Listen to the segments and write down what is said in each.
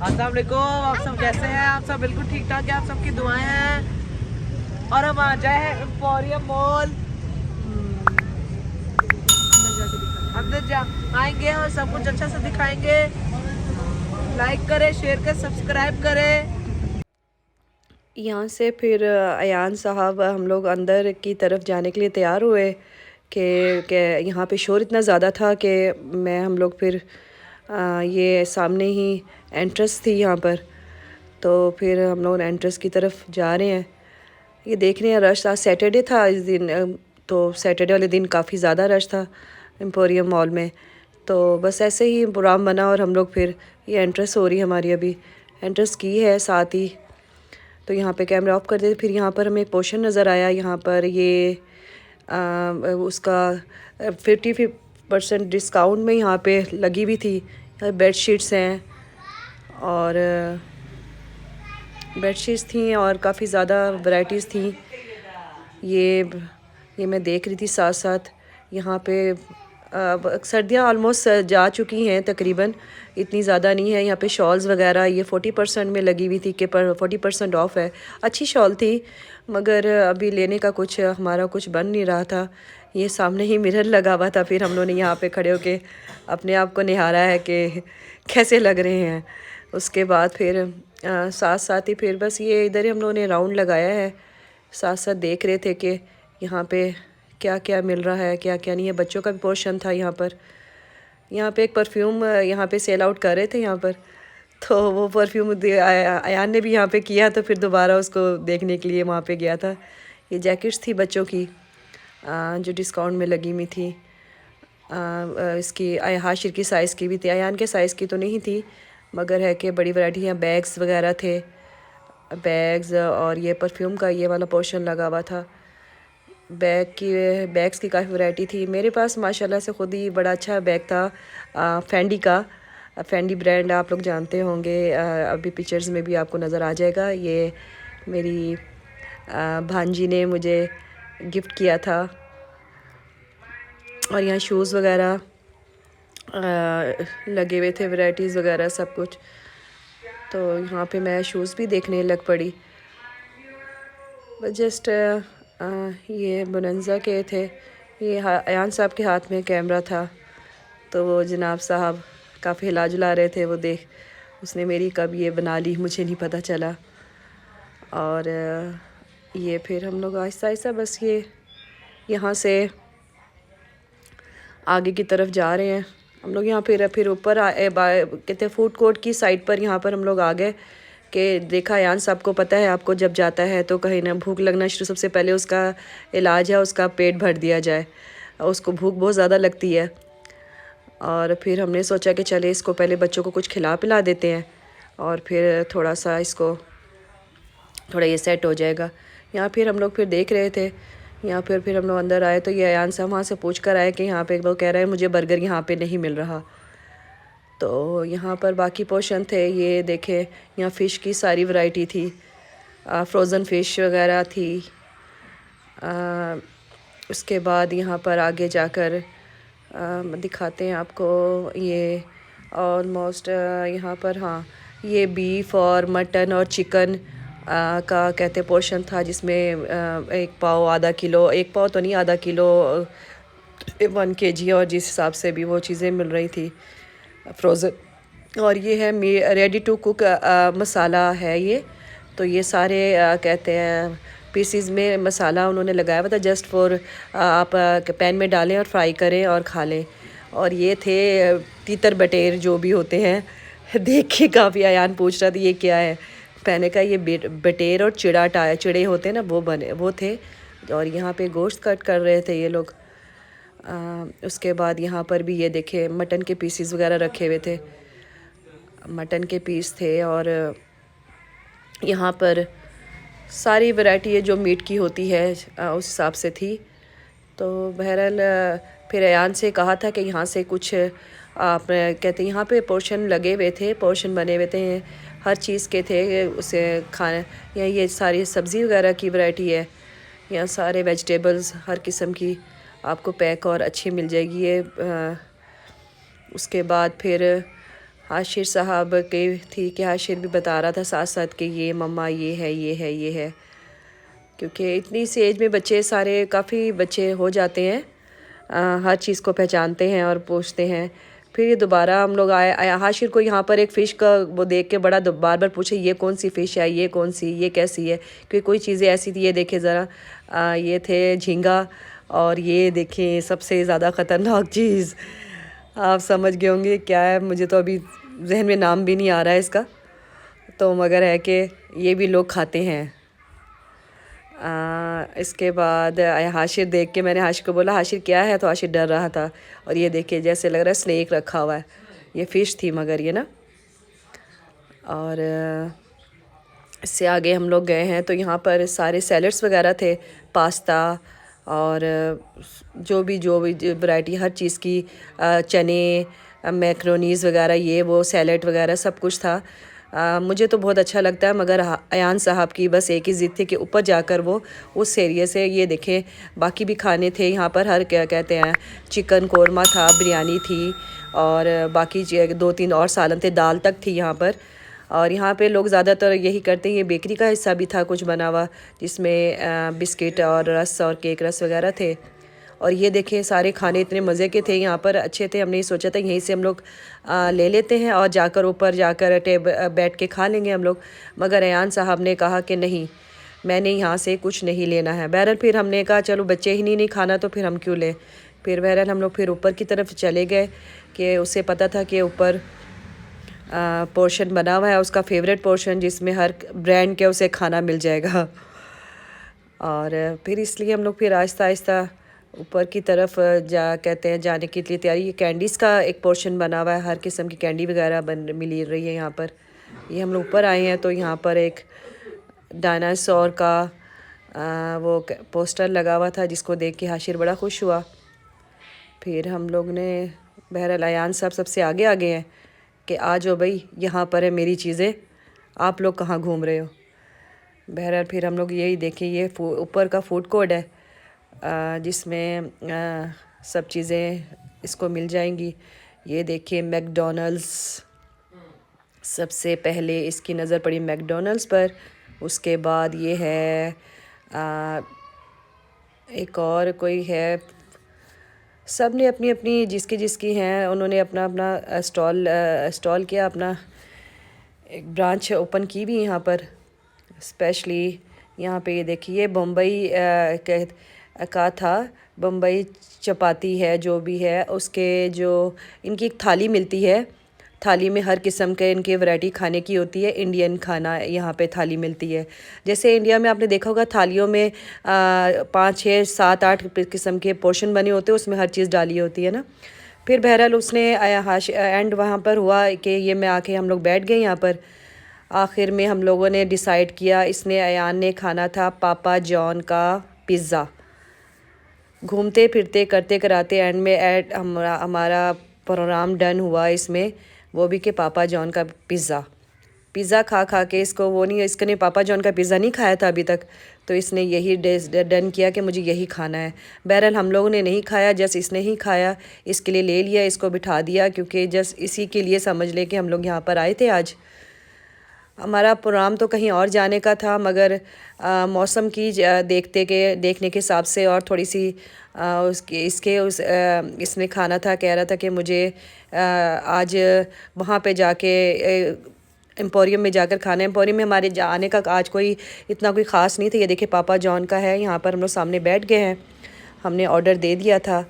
अस्सलाम वालेकुम। आप सब कैसे हैं? आप सब बिल्कुल ठीक ठाक है, आप सबकी दुआएं हैं। और हम आ जाए हैं एम्पोरियम मॉल। अंदर जा आएंगे और सब कुछ अच्छा से दिखाएंगे। लाइक करें, शेयर करें, सब्सक्राइब करें। यहाँ से फिर अयान साहब हम लोग अंदर की तरफ जाने के लिए तैयार हुए कि यहाँ पे शोर इतना ज़्यादा था कि हम लोग फिर ये सामने ही एंट्रेंस थी यहाँ पर, तो फिर हम लोग एंट्रेंस की तरफ जा रहे हैं। ये देख रहे हैं रश आज सैटरडे था इस दिन, तो सैटरडे वाले दिन काफ़ी ज़्यादा रश था एम्पोरियम मॉल में। तो बस ऐसे ही प्रोग्राम बना और हम लोग फिर ये एंट्रेंस हो रही है हमारी, अभी एंट्रेंस की है साथ ही। तो यहाँ पे कैमरा ऑफ कर देते। फिर यहाँ पर हमें एक पोर्शन नज़र आया, यहाँ पर ये उसका 50% डिस्काउंट में यहाँ पे लगी हुई थी। बेडशीट्स हैं और बेडशीट्स थी और काफ़ी ज़्यादा वैरायटीज़ थी। ये मैं देख रही थी साथ साथ। यहाँ पे सर्दियाँ ऑलमोस्ट जा चुकी हैं तकरीबन, इतनी ज़्यादा नहीं है। यहाँ पे शॉल्स वगैरह ये 40% में लगी हुई थी कि 40% ऑफ है। अच्छी शॉल थी मगर अभी लेने का कुछ हमारा कुछ बन नहीं रहा था। ये सामने ही मिरर लगा हुआ था, फिर हम लोगों ने यहाँ पे खड़े होके अपने आप को निहारा है कि कैसे लग रहे हैं। उसके बाद फिर साथ साथ ही फिर बस ये इधर ही हम लोगों ने राउंड लगाया है, साथ साथ देख रहे थे कि यहाँ पे क्या क्या मिल रहा है, क्या क्या नहीं है। बच्चों का भी पोर्शन था यहाँ पर। यहाँ पे एक परफ्यूम यहाँ पे सेल आउट कर रहे थे यहाँ पर, तो वो परफ्यूम अयान ने भी यहाँ पे किया, तो फिर दोबारा उसको देखने के लिए वहाँ पे गया था। ये जैकेट्स थी बच्चों की जो डिस्काउंट में लगी हुई थी। इसकी हाशिर की साइज़ की भी थी, अयान के साइज़ की तो नहीं थी मगर है कि बड़ी वैरायटी। यहाँ बैग्स वगैरह थे, बैग्स और ये परफ्यूम का ये वाला पोर्शन लगा हुआ था। बैग्स की काफ़ी वैरायटी थी। मेरे पास माशाल्लाह से ख़ुद ही बड़ा अच्छा बैग था फेंडी का। फेंडी ब्रांड आप लोग जानते होंगे, अभी पिक्चर्स में भी आपको नज़र आ जाएगा। ये मेरी भांजी ने मुझे गिफ्ट किया था। और यहाँ शूज़ वगैरह लगे हुए थे, वैरायटीज़ वगैरह सब कुछ। तो यहाँ पे मैं शूज़ भी देखने लग पड़ी। बस जस्ट ये बोनंजा के थे। ये अयान साहब के हाथ में कैमरा था, तो वो जनाब साहब काफ़ी हिला जुला रहे थे। वो देख उसने मेरी कब ये बना ली मुझे नहीं पता चला। और ये फिर हम लोग आहिस्ता आहिस्ता बस ये यहाँ से आगे की तरफ जा रहे हैं हम लोग। यहाँ फिर ऊपर कहते फूड कोर्ट की साइड पर यहाँ पर हम लोग आ गए कि देखा अयान साहब को पता है, आपको जब जाता है तो कहीं ना भूख लगना शुरू, सबसे पहले उसका इलाज है उसका पेट भर दिया जाए। उसको भूख बहुत ज़्यादा लगती है। और फिर हमने सोचा कि चले इसको पहले बच्चों को कुछ खिला पिला देते हैं और फिर थोड़ा सा इसको थोड़ा ये सेट हो जाएगा। यहाँ फिर हम लोग फिर देख रहे थे। यहाँ फिर हम लोग अंदर आए तो ये अयान साहब वहाँ से पूछ कर आए कि यहाँ पे वो कह रहा है मुझे बर्गर यहाँ पे नहीं मिल रहा। तो यहाँ पर बाकी पोर्शन थे। ये देखे यहाँ फ़िश की सारी वैरायटी थी, फ्रोज़न फ़िश वगैरह थी। उसके बाद यहाँ पर आगे जाकर दिखाते हैं आपको। ये ऑलमोस्ट यहाँ पर हाँ ये बीफ और मटन और चिकन का कहते पोर्शन था, जिसमें एक पाव आधा किलो, एक पाव तो नहीं आधा किलो 1 kg, और जिस हिसाब से भी वो चीज़ें मिल रही थी फ्रोज़न। और ये है रेडी टू कुक मसाला है ये। तो ये सारे कहते हैं पीसीज में मसाला उन्होंने लगाया हुआ था जस्ट फॉर आप पैन में डालें और फ्राई करें और खा लें। और ये थे तीतर बटेर जो भी होते हैं। देख के काफ़ी अयान पूछ रहा था ये क्या है। मैंने कहा ये बटेर और चिड़े होते हैं ना, वो थे। और यहाँ पे गोश्त कट कर रहे थे ये लोग। उसके बाद यहाँ पर भी ये देखे मटन के पीसीस वगैरह रखे हुए थे, मटन के पीस थे। और यहाँ पर सारी वैरायटी है जो मीट की होती है उस हिसाब से थी। तो बहरहाल फिर अयान से कहा था कि यहाँ से कुछ आप कहते यहाँ पे पोर्शन लगे हुए थे, पोर्शन बने हुए थे, हर चीज़ के थे उसे खाने। यहाँ ये सारी सब्ज़ी वगैरह की वैरायटी है, यहाँ सारे वेजिटेबल्स हर किस्म की आपको पैक और अच्छी मिल जाएगी ये। उसके बाद फिर हाशिर साहब की थी कि हाशिर भी बता रहा था साथ साथ कि ये मम्मा ये है ये है ये है, क्योंकि इतनी सी एज में बच्चे सारे काफ़ी बच्चे हो जाते हैं, हर चीज़ को पहचानते हैं और पूछते हैं। फिर ये दोबारा हम लोग आए हाशिर को यहाँ पर एक फ़िश का वो देख के बड़ा बार बार पूछे ये कौन सी फ़िश है, ये कौन सी, ये कैसी है, क्योंकि कोई चीज़ें ऐसी थी। ये देखे ज़रा, ये थे झींगा, और ये देखें सबसे ज़्यादा ख़तरनाक चीज़, आप समझ गए होंगे क्या है, मुझे तो अभी जहन में नाम भी नहीं आ रहा है इसका, तो मगर है कि ये भी लोग खाते हैं। इसके बाद हाशिर देख के मैंने हाशिर को बोला हाशिर क्या है, तो हाशिर डर रहा था। और ये देखिए जैसे लग रहा है स्नेक रखा हुआ है, ये फ़िश थी मगर ये ना। और इससे आगे हम लोग गए हैं तो यहाँ पर सारे सैलड्स वगैरह थे, पास्ता और जो भी वैरायटी हर चीज़ की, चने, मैक्रोनीज़ वगैरह, ये वो सैलड वगैरह सब कुछ था। मुझे तो बहुत अच्छा लगता है, मगर अयान साहब की बस एक ही ज़िद थी कि ऊपर जाकर वो उस एरिया से, ये देखें बाकी भी खाने थे यहाँ पर, हर क्या कहते हैं, चिकन कोरमा था, बिरयानी थी, और बाकी 2-3 और सालन थे, दाल तक थी यहाँ पर। और यहाँ पे लोग ज़्यादातर यही करते हैं। ये बेकरी का हिस्सा भी था कुछ बना हुआ, जिसमें बिस्किट और रस और केक रस वगैरह थे। और ये देखें सारे खाने इतने मज़े के थे यहाँ पर, अच्छे थे। हमने ये सोचा था यहीं से हम लोग ले लेते हैं और जाकर ऊपर जाकर बैठ के खा लेंगे हम लोग, मगर अयान साहब ने कहा कि नहीं, मैंने यहाँ से कुछ नहीं लेना है। बहरहाल फिर हमने कहा चलो बच्चे ही नहीं खाना तो फिर हम क्यों लें। फिर बहरहाल हम लोग फिर ऊपर की तरफ चले गए कि उसे पता था कि ऊपर पोर्शन बना हुआ है, उसका फेवरेट पोर्शन, जिसमें हर ब्रांड के उसे खाना मिल जाएगा। और फिर इसलिए हम लोग फिर आहिस्ता आहिस्ता ऊपर की तरफ जाने के लिए तैयारी। ये कैंडीज़ का एक पोर्शन बना हुआ है, हर किस्म की कैंडी वगैरह मिल रही है यहाँ पर। ये हम लोग ऊपर आए हैं तो यहाँ पर एक डायनासोर का वो पोस्टर लगा हुआ था, जिसको देख के हाशिर बड़ा खुश हुआ। फिर हम लोग ने, बहरहाल अयान साहब सबसे आगे आ गए हैं कि आ जाओ भाई, यहाँ पर है मेरी चीज़ें, आप लोग कहाँ घूम रहे हो। बहरहाल फिर हम लोग यही देखें, ये ऊपर का फूड कोर्ट है, जिसमें सब चीज़ें इसको मिल जाएंगी। ये देखिए मैकडॉनल्ड्स, सबसे पहले इसकी नज़र पड़ी मैकडॉनल्ड्स पर। उसके बाद ये है एक और कोई है, सब ने अपनी अपनी जिसकी हैं उन्होंने अपना अपना स्टॉल किया, अपना एक ब्रांच ओपन की भी यहाँ पर स्पेशली। यहाँ पे ये देखिए बम्बई का था, बम्बई चपाती है जो भी है, उसके जो इनकी एक थाली मिलती है, थाली में हर किस्म के इनके वैरायटी खाने की होती है। इंडियन खाना यहाँ पे थाली मिलती है। जैसे इंडिया में आपने देखा होगा थालियों में 5, 6, 7, 8 किस्म के पोर्शन बने होते हैं, उसमें हर चीज़ डाली होती है ना। फिर बहरहाल उसने एंड वहाँ पर हुआ कि ये मैं आके हम लोग बैठ गए यहाँ पर। आखिर में हम लोगों ने डिसाइड किया, इसने अयान ने खाना था पापा जॉन का पिज़्ज़ा। घूमते फिरते करते कराते एंड में हमारा प्रोग्राम डन हुआ इसमें, वो भी कि पापा जॉन का पिज़्ज़ा खा खा के इसको वो नहीं, इसने पापा जॉन का पिज़्ज़ा नहीं खाया था अभी तक, तो इसने यही डन किया कि मुझे यही खाना है। बहरहाल हम लोगों ने नहीं खाया, जस्ट इसने ही खाया, इसके लिए ले लिया, इसको बिठा दिया, क्योंकि जस्ट इसी के लिए समझ ले कि हम लोग यहाँ पर आए थे। आज हमारा प्रोग्राम तो कहीं और जाने का था, मगर मौसम की देखने के हिसाब से और थोड़ी सी इसने खाना था, कह रहा था कि मुझे आज वहाँ पे जाके एम्पोरियम में जाकर खाना है। एम्पोरियम में हमारे जाने का आज कोई इतना कोई ख़ास नहीं था। ये देखिए पापा जॉन का है, यहाँ पर हम लोग सामने बैठ गए हैं, हमने ऑर्डर दे दिया था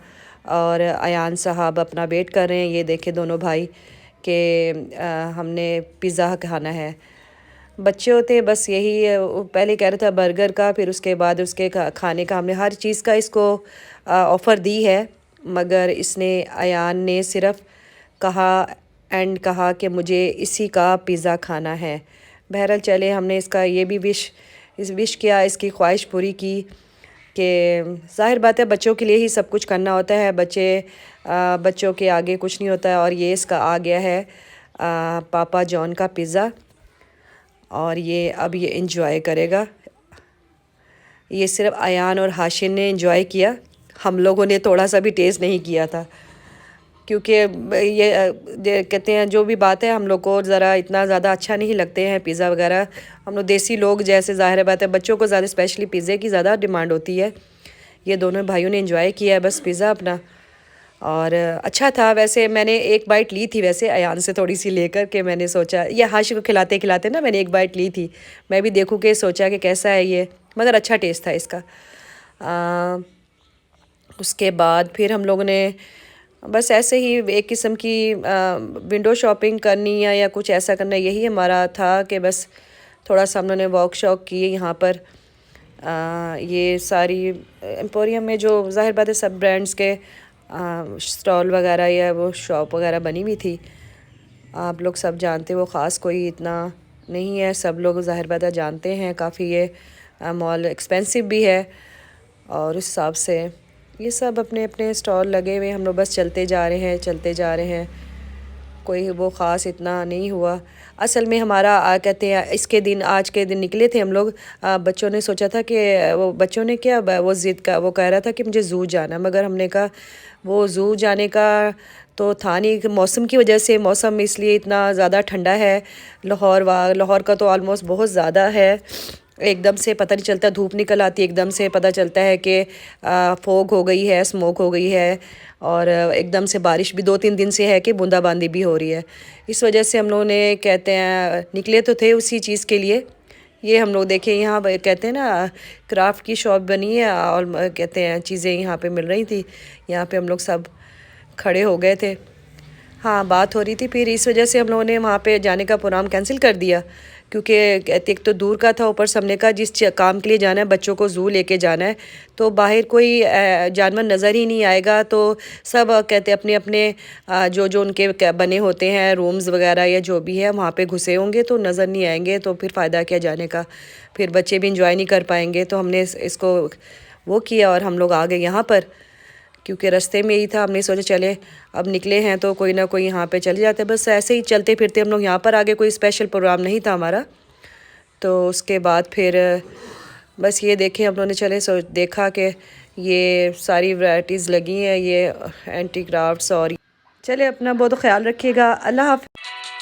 और अयान साहब अपना वेट कर रहे हैं। ये देखे दोनों भाई कि हमने पिज़्ज़ा खाना है। बच्चे होते हैं बस यही, पहले कह रहा था बर्गर का, फिर उसके बाद उसके खाने का हमने हर चीज़ का इसको ऑफ़र दी है, मगर इसने अयान ने सिर्फ़ कहा कि मुझे इसी का पिज़्ज़ा खाना है। बहरहाल चले, हमने इसका ये भी विश किया, इसकी ख्वाहिश पूरी की कि ज़ाहिर बात है बच्चों के लिए ही सब कुछ करना होता है, बच्चों के आगे कुछ नहीं होता है। और ये इसका आ गया है पापा जॉन का पिज़्ज़ा, और ये अब ये इंजॉय करेगा। ये सिर्फ अयान और हाशिर ने इंजॉय किया, हम लोगों ने थोड़ा सा भी टेस्ट नहीं किया था, क्योंकि ये कहते हैं जो भी बात है हम लोग को ज़रा इतना ज़्यादा अच्छा नहीं लगते हैं पिज़्ज़ा वगैरह। हम लोग देसी लोग जैसे ज़ाहिर बात है बच्चों को ज़्यादा स्पेशली पिज़्ज़े की ज़्यादा डिमांड होती है। ये दोनों भाइयों ने एंजॉय किया है बस पिज़्ज़ा अपना, और अच्छा था। वैसे मैंने एक बाइट ली थी वैसे अयान से थोड़ी सी लेकर के, मैंने सोचा ये हाशिर को खिलाते खिलाते ना मैंने एक बाइट ली थी, मैं भी देखूँ कि सोचा कि कैसा है ये, मगर अच्छा टेस्ट था इसका। उसके बाद फिर हम लोगों ने बस ऐसे ही एक किस्म की विंडो शॉपिंग करनी है या कुछ ऐसा करना, यही हमारा था कि बस थोड़ा सा हम लोगों ने वॉक शॉक किए यहाँ पर। ये सारी एम्पोरियम में जो ज़ाहिर बात है सब ब्रांड्स के स्टॉल वगैरह या वो शॉप वगैरह बनी हुई थी। आप लोग सब जानते हो, ख़ास कोई इतना नहीं है, सब लोग ज़ाहिर बात है जानते हैं। काफ़ी ये मॉल एक्सपेंसिव भी है, और उस हिसाब से ये सब अपने अपने स्टॉल लगे हुए, हम लोग बस चलते जा रहे हैं चलते जा रहे हैं। कोई वो ख़ास इतना नहीं हुआ। असल में हमारा कहते हैं इसके दिन आज के दिन निकले थे हम लोग। बच्चों ने सोचा था कि वो बच्चों ने क्या वो ज़िद का वो कह रहा था कि मुझे ज़ू जाना, मगर हमने कहा वो ज़ू जाने का तो था नहीं, मौसम की वजह से। मौसम इसलिए इतना ज़्यादा ठंडा है लाहौर का तो ऑलमोस्ट बहुत ज़्यादा है। एकदम से पता नहीं चलता, धूप निकल आती है एकदम से पता चलता है कि फोग हो गई है, स्मोक हो गई है, और एकदम से बारिश भी 2-3 दिन से है कि बूंदाबांदी भी हो रही है। इस वजह से हम लोगों ने कहते हैं निकले तो थे उसी चीज़ के लिए। ये हम लोग देखें यहाँ कहते हैं ना क्राफ्ट की शॉप बनी है, और कहते हैं चीज़ें यहाँ पे मिल रही थी। यहाँ पे हम लोग सब खड़े हो गए थे, हाँ बात हो रही थी। फिर इस वजह से हम लोगों ने वहाँ पे जाने का प्रोग्राम कैंसिल कर दिया, क्योंकि एक तो दूर का था, ऊपर से हमने कहा जिस काम के लिए जाना है बच्चों को ज़ू लेके जाना है तो बाहर कोई जानवर नज़र ही नहीं आएगा। तो सब कहते अपने अपने जो जो उनके बने होते हैं रूम्स वगैरह या जो भी है वहाँ पे घुसे होंगे तो नज़र नहीं आएंगे, तो फिर फ़ायदा क्या जाने का, फिर बच्चे भी इंजॉय नहीं कर पाएंगे। तो हमने इसको वो किया और हम लोग आ गए यहाँ पर, क्योंकि रास्ते में ही था। हमने सोचा चले अब निकले हैं तो कोई ना कोई यहाँ पे चले जाते। बस ऐसे ही चलते फिरते हम लोग यहाँ पर आगे, कोई स्पेशल प्रोग्राम नहीं था हमारा। तो उसके बाद फिर बस ये देखें हम लोगों ने चले देखा कि ये सारी वैराइटीज़ लगी हैं, ये एंटी क्राफ्ट्स। और चले अपना बहुत ख्याल रखिएगा। अल्लाह हाफ़िज़।